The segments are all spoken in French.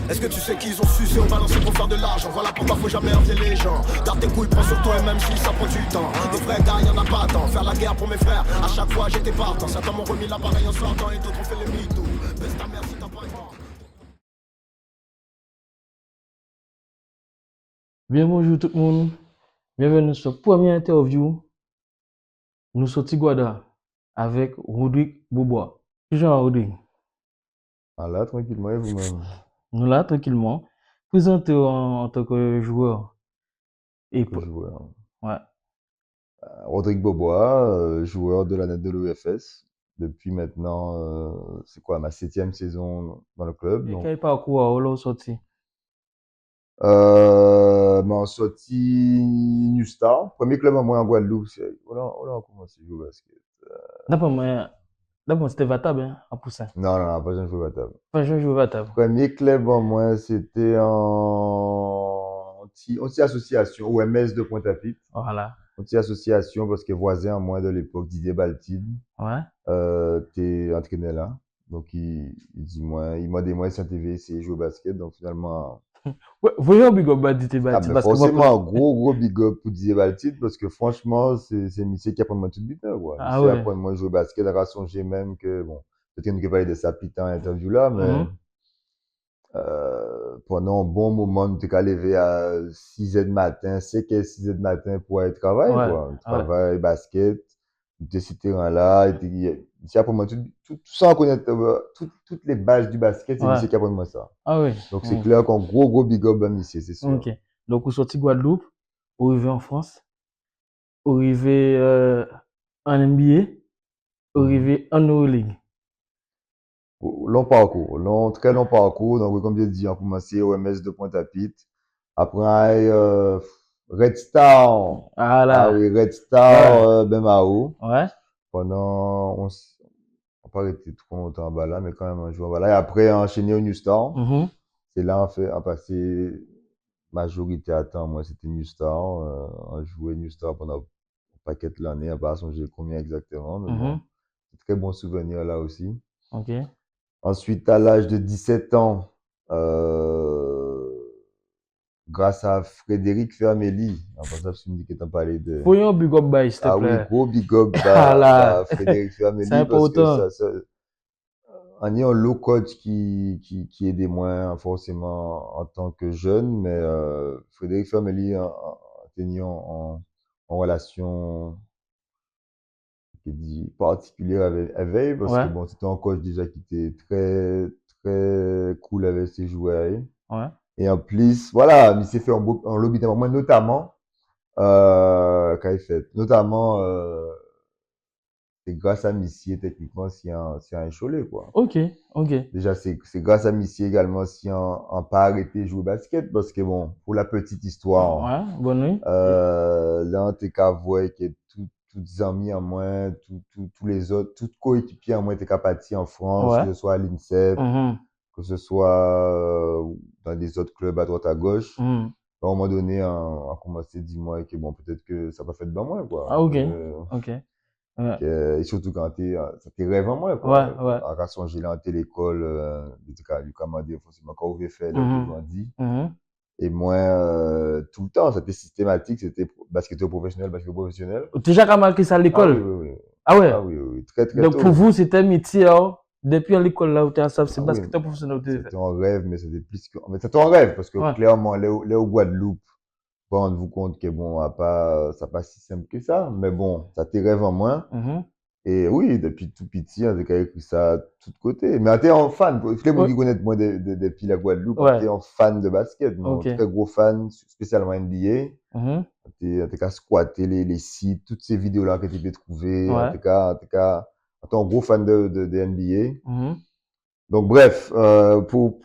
Est-ce que tu sais qu'ils ont sucé au balancé pour faire de l'argent? Voilà pourquoi faut jamais envier les gens. Garde tes couilles, prends sur toi et même si ça prend du temps. Des vrais gars, y'en a pas tant. Faire la guerre pour mes frères, à chaque fois j'étais partant. Certains m'ont remis l'appareil en sortant et d'autres ont fait les mythos. Baisse ta mère si t'as pas grand. Bien bonjour tout le monde, bienvenue sur la première interview. Nous sommes Tigouada avec Rodrigue Bobois. Bonjour Rodrigue. Ah là, tranquillement, et vous-même? Nous là tranquillement, présenté en tant que joueur. Et Que joueur. ouais, Rodrigue Bobois, joueur de la net de l'OFS. Depuis maintenant, c'est quoi, ma 7e saison dans le club. et Donc, quel parcours on l'a sorti? m'en sorti New Star. Premier club à moi en Guadeloupe. Voilà, on a commencé à jouer au basket. D'abord c'était Vatab, hein, à Poussin. Non, non, non, pas jamais joué à table. Enfin, je joue Vatab. Premier club en moi, c'était en anti-association, OMS de Pointe-à-Pitre. Voilà. Anti-association parce que voisin en moi de l'époque, Didier Baltine, Ouais. t'es entraîné là. Donc, il dit, moi, il m'a dit, moi, sur TV, c'est jouer au basket. Donc, finalement, Ouais, voyons Big Up Badité Bati mais parce que forcément, gros big up pour Didier Baltine parce que franchement, c'est Michel qui apprend moi tout le temps, quoi. ah Michel ouais. apprend moi à jouer au basket, à songer même que, bon, peut-être qu'il nous parler de sa putain interview là, mais, pendant un bon moment, nous t'es qu'à lever à 6h du matin, c'est que 6h du matin pour aller travailler, Ouais. quoi. Ouais. Travail, basket, de ces terrains-là, c'est pour moi, tout sans connaître, toutes les bases du basket, c'est Ouais. Michel qui apprend moi ça. Ah oui. Donc, c'est clair qu'un gros big up à Michel, c'est sûr. Ok. Donc, vous sorti Guadeloupe, vous arrivez en France, vous arrivez en NBA, vous arrivez en Euroleague. Très long parcours. Donc, comme je dis, on a commencé au MS de Pointe-à-Pitre. Après, Red Star. Ah Ah là. oui, Red Star, Ouais. Bemao. Ouais. Pendant, on n'a pas été trop longtemps en là, mais quand même, on joue en là. Et après, enchaîné au New Star. Mhm. C'est là, on passé majorité à temps. Moi, c'était New Star. On jouait New Star pendant un paquet de l'année. À part j'ai combien exactement, mais bon. Mhm. Très bon souvenir là aussi. Ok. Ensuite, à l'âge de 17 ans, euh, grâce à Frédéric Fermeli, en passant, tu me dis que tu as parlé de... Voyons Big Up Bye, s'il te Ah oui, plaît. gros big up Ah à là. Frédéric C'est Fermeli parce que important. on est un low coach qui est des moins forcément en tant que jeune, mais Frédéric Fermeli a tenu en relation qui dit particulière avec parce que Ouais. bon, c'était un coach déjà qui était très cool avec ses joueurs. Ouais. Et en plus, voilà, il s'est fait en lobby devant moi, notamment, quand il fait, notamment, c'est grâce à Missier, techniquement, si un Cholet, quoi. Ok. Ok. Déjà, c'est grâce à Missier également si on pas arrêté de jouer au basket, parce que bon, pour la petite histoire, Ouais. Bonne nuit. là, t'es qu'à voir que toutes amis en moins, tous les autres, tous coéquipiers en moins, t'es qu'à partir en France, que Ouais. ce soit à l'INSEP, Mhm. que ce soit dans des autres clubs à droite à gauche. Mhm. À un moment donné, on a commencé à dire moi que bon, peut-être que ça va faire de bon moi, quoi. Ah ok. Ok. Ouais. Et surtout quand ça t'es rêve en moi, Ouais. quoi. Ouais. À son j'ai à l'école, du commandé, forcément, quand vous fait là, que Mhm. grandi. Mhm. Et moi, tout le temps, c'était systématique, c'était basket professionnel, basket professionnel. Déjà qu'à marqué ça à Ah oui, l'école. oui, oui. Ah ouais. Ah oui, oui, oui. Très, très Donc pour tôt. vous, c'était métier, hein? Depuis à l'école là où tu es à ça, c'est Ah oui, basketteur professionnel où tu fait. c'était un rêve, mais c'était plus que... Mais c'était un rêve, parce que Ouais. clairement, là au Guadeloupe, vous rendez-vous compte que bon, ça pas si simple que ça, mais bon, ça t'es rêve en moins. Mhm. Et oui, depuis tout petit, on a écrit ça de tous côtés. Mais on était en fan, pour les gens Ouais. qui connaissent moi depuis la Guadeloupe, on Ouais. était en fan de basket, non, Ok. très gros fan, spécialement NBA. Mhm. En tout cas, squatter les sites, toutes ces vidéos-là que tu peux trouver. Ouais. En tout cas, on était un gros fan de NBA. Mhm. Donc, bref, pour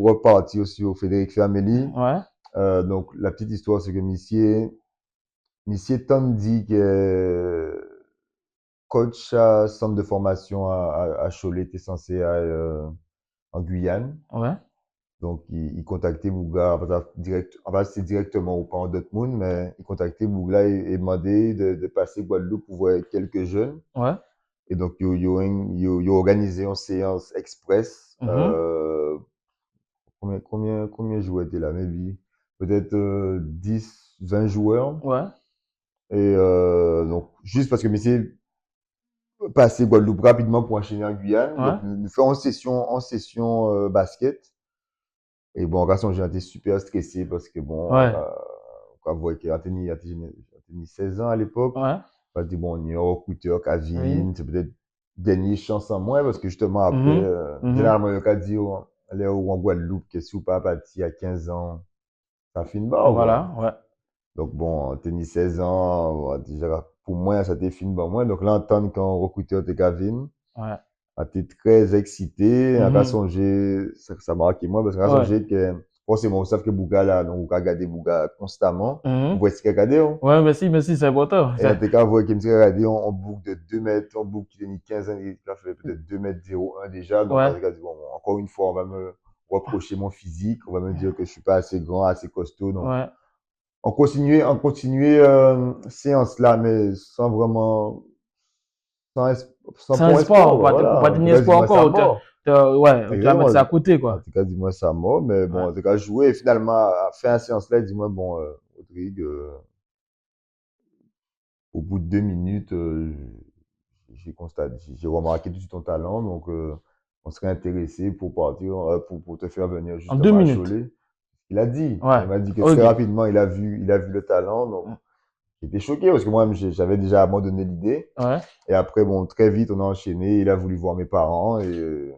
repartir sur Frédéric Fermeli, Ouais. donc, la petite histoire, c'est que Missier tant dit que coach à centre de formation à Cholet, était censé aller en Guyane. Ouais. Donc, il contactait Bouga, en fait, c'est directement ou pas en Dortmund, mais il contactait Bouga et demandait de passer Guadeloupe pour voir quelques jeunes. Ouais. Et donc, il a organisé une séance express. Mhm. Combien de joueurs étaient là? Maybe, peut-être 10, 20 joueurs. Ouais. Et donc, juste parce que Messi passer Guadeloupe rapidement pour enchaîner en Guyane. Ouais. Donc, nous faisons en session basket. Et bon, garçon, j'ai été super stressé parce que bon, Ouais. quand vous voyez qu'il a tenu 16 ans à l'époque, Ouais. on dit bon, on est au recruteur, Oui. Kavin, c'est peut-être dernière chance en moins parce que justement après, Mhm. Mhm. généralement, le cas dit, aller en Guadeloupe, qu'est-ce que pas parti à 15 ans, ça finit bas, quoi. Voilà. Ouais. Donc bon, tenir 16 ans, déjà, pour moi, ça t'est fini bas moins. Donc là, entendre quand recruteur de Kavin, Ouais. j'étais très excité. À Mhm. songer, ça m'a marqué moi parce qu'à Ouais. songer que forcément, on sait que Bouga là, donc on regarde Bouga constamment. Vous Mhm. voyez ce qu'il regarde, hein? Ouais, merci, c'est important. Et en tout cas, vous voyez qu'il me regarder en boucle de 2 mètres, en boucle qui tenait 15 ans, il a fait peut-être 2 mètres 01 déjà. Donc, en Ouais. tout cas, bon, encore une fois, on va me reprocher mon physique, on va me dire que je suis pas assez grand, assez costaud. Donc, Ouais. on continuait séance là, mais sans vraiment, sans Sans point espoir, espoir, quoi. ou pas Voilà. En tout tenir cas, espoir dis-moi ça encore. mort. Ouais, tu vas Exactement. mettre ça à côté, En quoi. tout cas, dis-moi ça mort. Mais bon, Ouais. en tout cas, jouer et finalement, à faire la séance là, dis-moi, bon, Rodrigue, au bout de 2 minutes, j'ai remarqué tout de suite ton talent. Donc, on serait intéressé pour partir, pour te faire venir En deux justement à minutes. Cholet. Il a dit. Ouais. Il m'a dit que Ok. très rapidement, il a vu le talent. Donc, j'étais choqué parce que moi-même, j'avais déjà abandonné l'idée. Ouais. Et après, bon, très vite, on a enchaîné. Il a voulu voir mes parents. Et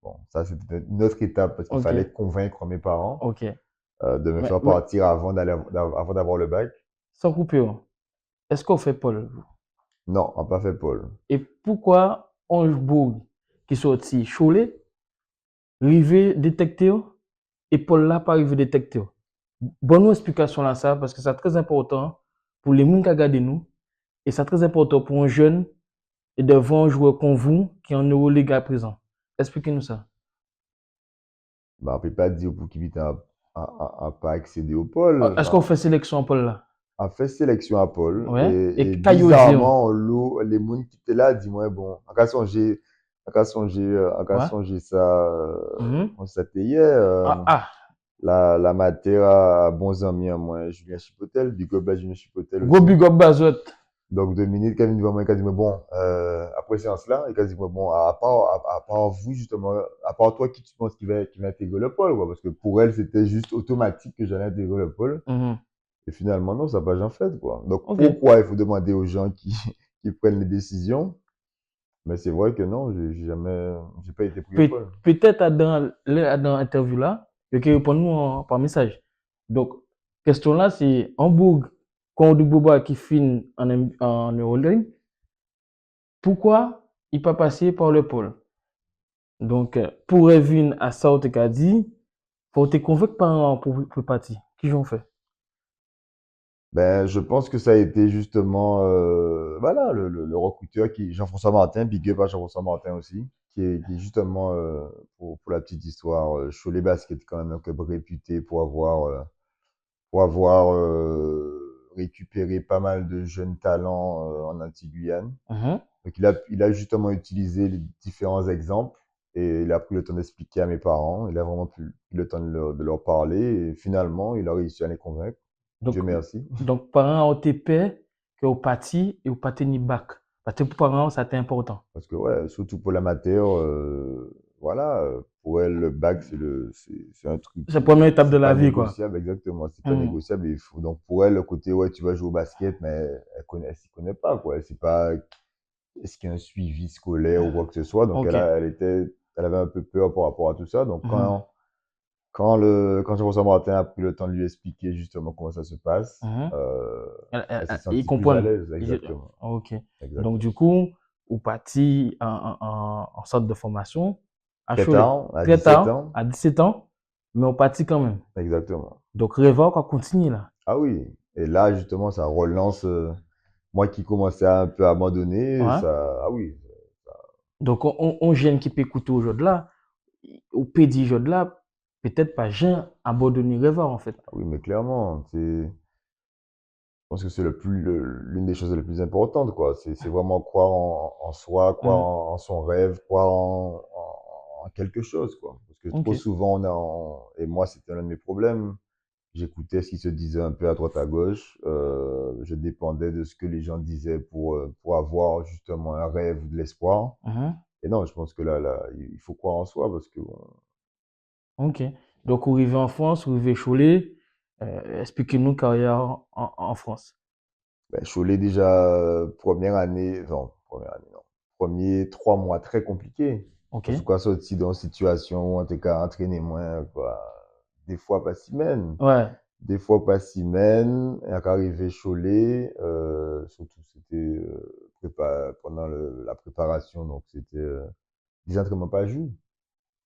bon, ça, c'était une autre étape parce qu'il Ok. fallait convaincre mes parents Ok. de me Mais, faire partir avant d'avoir le bac. sans coupure, est-ce qu'on fait Paul? Non, on n'a pas fait Paul. Et pourquoi Ange-Bourg qui sorti Cholet, rivé détecté et Paul là pas rivé détecté? Bonne explication là ça parce que c'est très important pour les gens qui regardent nous et c'est très important pour un jeune et devant un joueur comme vous qui est en Euroleague à présent. Expliquez-nous ça. Bah, on ne peut pas dire pour qu'il a pas accédé au Paul. Est-ce qu'on Bah, fait sélection Paul là? a fait sélection à Paul Ouais. et Et Caillou Zéon. bizarrement, les gens qui étaient là, dis-moi, bon, en Ouais. songer ça, Mhm. on s'était hier, Ah, ah. la matière à bons amis à moi, Julien Chipotel, du club Julien Chipotel Go aussi. big up Bazot. Donc, Dominique, quand il me dit, il dit, mais bon, après séance là, il a dit, mais bon, à part vous, justement, à part toi, qui tu penses qui va intégrer le pôle, quoi, parce que pour elle, c'était juste automatique que j'allais intégrer le pôle. Mhm. Et finalement, non, ça n'a pas jamais fait, quoi. Donc, Ok. pourquoi il faut demander aux gens qui prennent les décisions? Mais c'est vrai que non, j'ai pas été pris au pôle. Peut-être dans l'interview là, il qui répondre par message. Donc, question là, c'est Hambourg, quand du Boba qui finit en Euroleague, pourquoi il pas passé par le pôle? Donc, pour revenir à ça, tu as dit, faut te convaincre par pour partir. Qui j'en fait? Ben, je pense que ça a été justement, voilà, le recruteur Jean-François Martin, big up à Jean-François Martin aussi, qui est justement, pour la petite histoire, Cholet Basket, quand même, un club réputé pour avoir récupéré pas mal de jeunes talents en Antilles-Guyane. Mhm. Donc, il a justement utilisé les différents exemples et il a pris le temps d'expliquer à mes parents. Il a vraiment pris le temps de leur parler et finalement, il a réussi à les convaincre. Donc, Dieu merci. parents ont été peur que au parti et au parti ni bac. Parce que pour parents, ça c'est important. Parce que, ouais, surtout pour l'amateur, voilà, pour elle, le bac, c'est un truc, C'est la première étape de c'est la pas vie, quoi. négociable, exactement. C'est pas négociable. Donc, pour elle, le côté, ouais, tu vas jouer au basket, mais elle s'y connaît pas, quoi. Elle sait pas est-ce qu'il y a un suivi scolaire ou quoi que ce soit. Donc, Ok. elle avait un peu peur par rapport à tout ça. Donc, Mhm. quand Jean-François Martin a pris le temps de lui expliquer justement comment ça se passe, Mhm. elle s'est Ils sentie plus à comprennent. l'aise, exactement. Ok. Donc, Exactement. du coup, vous parti en centre de formation à Très Cholet. tard, à Très 17 tard, ans, à 17 ans, mais on parti quand même. exactement. Donc, Reva, on continue là. Ah oui, et là, justement, ça relance, moi qui commençais à un peu abandonner, Ouais. ça, ah oui, Donc, on gêne qui peut écouter aujourd'hui là, ou peut dire aujourd'hui là, peut-être pas Jean abandonner rêveur, en fait. Ah oui, mais clairement, je pense que c'est l'une des choses les plus importantes, quoi. C'est vraiment croire en soi, croire Mhm. en son rêve, croire en quelque chose, quoi. Parce que Ok. trop souvent, et moi, c'était l'un de mes problèmes. J'écoutais ce qui se disait un peu à droite à gauche. Je dépendais de ce que les gens disaient pour avoir justement un rêve ou de l'espoir. Mhm. Et non, je pense que là, il faut croire en soi parce que Ok. Donc, vous arrivez en France, vous arrivez Cholet. Expliquez-nous carrière en France. ben, Cholet déjà, première année, non, première année, non. Premier 3 mois très compliqués. Ok. Parce qu'on sorti dans une situation où on était qu'à entraîner moins, quoi. Des fois pas semaine. Ouais. Des fois pas semaine. Et à arrivé Cholet, surtout c'était pendant la préparation, donc c'était des entraînements pas jouer.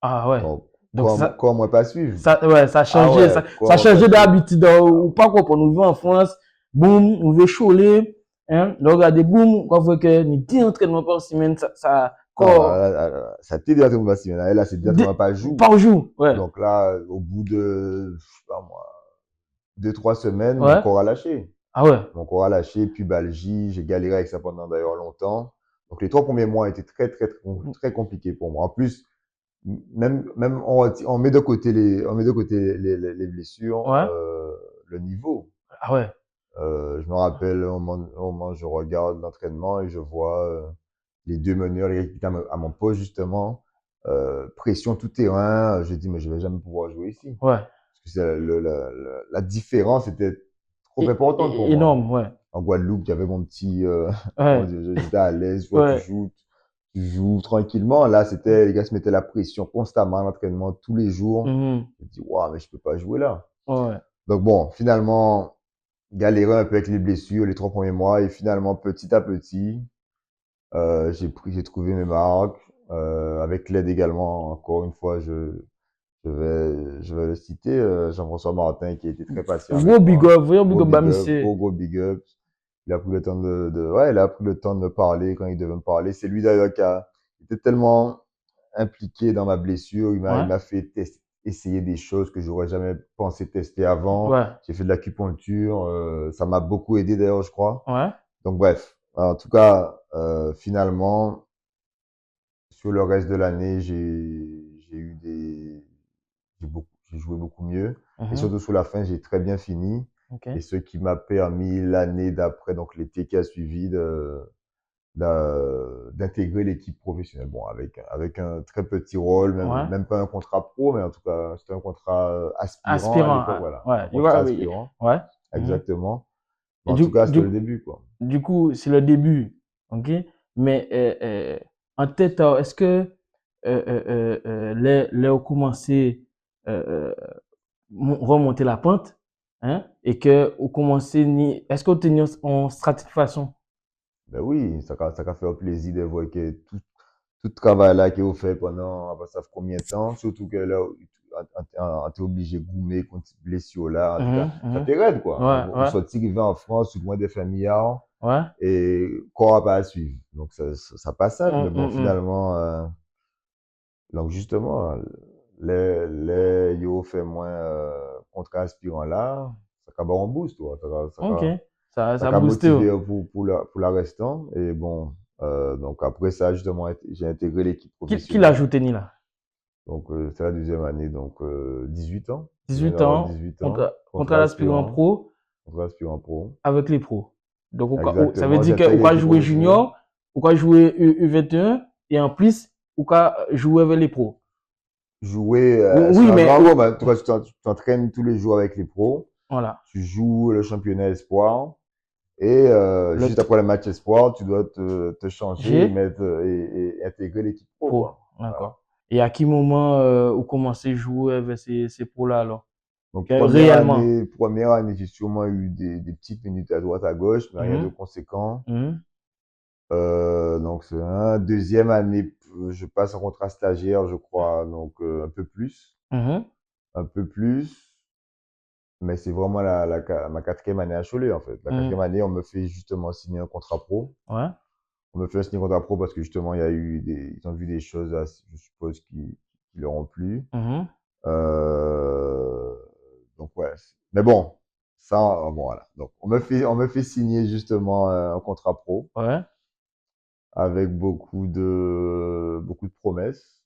Ah ouais. Donc, Donc, comment moi pas suivre? ouais, ça a Ah changé. ouais, Ça a comment pas changé suivre? d'habitude. Ah, Ou pas quoi, pour nous vivons en France. Boum, nous voulons Cholet. Hein. Donc, regardez, boum, on voit que nous 10 entraînements par semaine. non, Quoi, ça t'est des entraînements pas semaine. Là, c'est des entraînements pas jour. par jour. Ouais. Donc là, au bout de, je sais pas moi, 2, 3 semaines, mon Ouais. corps a lâché. Ah ouais. Mon corps a lâché, pubalgie, j'ai galéré avec ça pendant d'ailleurs longtemps. Donc les 3 premiers mois étaient très, très, très, très compliqués pour moi. En plus, même on met de côté les blessures, Ouais. le niveau. Ah ouais. Je me rappelle au moment où je regarde l'entraînement et je vois les deux meneurs, les gars qui étaient à mon poste justement, pression tout terrain. Je dis, mais je vais jamais pouvoir jouer ici. Ouais. Parce que la différence était trop importante pour moi. Énorme, ouais. En Guadeloupe, j'avais mon petit, comment Ouais. dire, j'étais à l'aise, vois, Ouais. tu joues tranquillement. Là, les gars se mettaient la pression constamment à l'entraînement tous les jours. Mhm. Je me dis, waouh, mais je peux pas jouer là. Ouais. Donc bon, finalement, galéré un peu avec les blessures les 3 premiers mois et finalement, petit à petit, j'ai trouvé mes marques, avec l'aide également, encore une fois, je vais le citer, Jean-François Martin qui a été très patient avec Gros big moi. up, vraiment big Gros up, bah, big up, monsieur. gros big up. Il a pris le temps ouais, il a pris le temps de me parler quand il devait me parler. C'est lui d'ailleurs qui a été tellement impliqué dans ma blessure. Il Ouais. m'a fait essayer des choses que j'aurais jamais pensé tester avant. Ouais. J'ai fait de l'acupuncture. Ça m'a beaucoup aidé d'ailleurs, je crois. Ouais. Donc bref, en tout cas, finalement, sur le reste de l'année, j'ai eu j'ai joué beaucoup mieux. Et Mhm. surtout sur la fin, j'ai très bien fini. Ok. Et ce qui m'a permis l'année d'après, donc l'été qui a suivi, d'intégrer l'équipe professionnelle. Bon, avec un très petit rôle, Ouais. même pas un contrat pro, mais en tout cas, c'était un contrat aspirant à Aspirant. l'époque, voilà. Ouais. Un contrat Ouais. aspirant, Ouais. Mhm. exactement. Mais Et en tout cas, c'était le début, quoi. du coup, c'est le début. OK? Mais en tête, est-ce que les ont commencé euh, remonter la pente, hein? Et que vous commencez est-ce que vous tenez en stratification? Ben oui, ça va faire plaisir de voir que tout travail là que vous faites pendant, ça fait combien de temps, surtout que là, tu es obligé de gommer contre cette blessure là, en tout cas, Mhm, ça mhm. t'aide quoi. Ouais, On ouais, sortit arrivé en France, ou loin des familiales, ouais. et corps pas à suivre. Donc ça passe simple, mais bon, Mm. finalement, donc justement, yo fait moins contrat aspirant là, ça va en boost, toi. OK. Ça a Ça boosté. motivé pour la restant. Et bon, donc après ça, justement, j'ai intégré l'équipe Qui l'a professionnelle. ajouté, là? Donc, c'est la deuxième année, donc 18 ans. Je viens 18 d'avoir ans, 18 ans, contre l'aspirant pro contre aspirant pro. avec les pros. Donc, ça veut Exactement, dire que vous j'intègre pouvez l'équipe jouer professionnelle. junior, vous pouvez jouer U21 et en plus, vous pouvez jouer avec les pros. Jouer, c'est Oui, un mais grand mot, mais en tout cas, tu t'entraînes tous les jours avec les pros. voilà. Tu joues le championnat espoir. Et Le juste après le match espoir, tu dois te changer G et intégrer l'équipe pro, pro. quoi. Voilà. D'accord. Et à quel moment vous commencez à jouer avec ces pros-là alors? Donc, Réellement. première année, j'ai sûrement eu des petites minutes à droite, à gauche, mais rien de Mhm, conséquent. mhm, Donc, c'est un. Deuxième année, je passe en contrat stagiaire, je crois, donc un peu plus. mhm, Un peu plus. Mais c'est vraiment ma quatrième année à Cholet, en fait. La mhm. quatrième année, on me fait justement signer un contrat pro. Ouais. On me fait signer un contrat pro parce que justement, ils ont vu des choses, je suppose, qui leur ont plu. Mhm. Donc ouais. Mais bon, ça, bon voilà. Donc on me fait signer justement un contrat pro Ouais. avec beaucoup de promesses.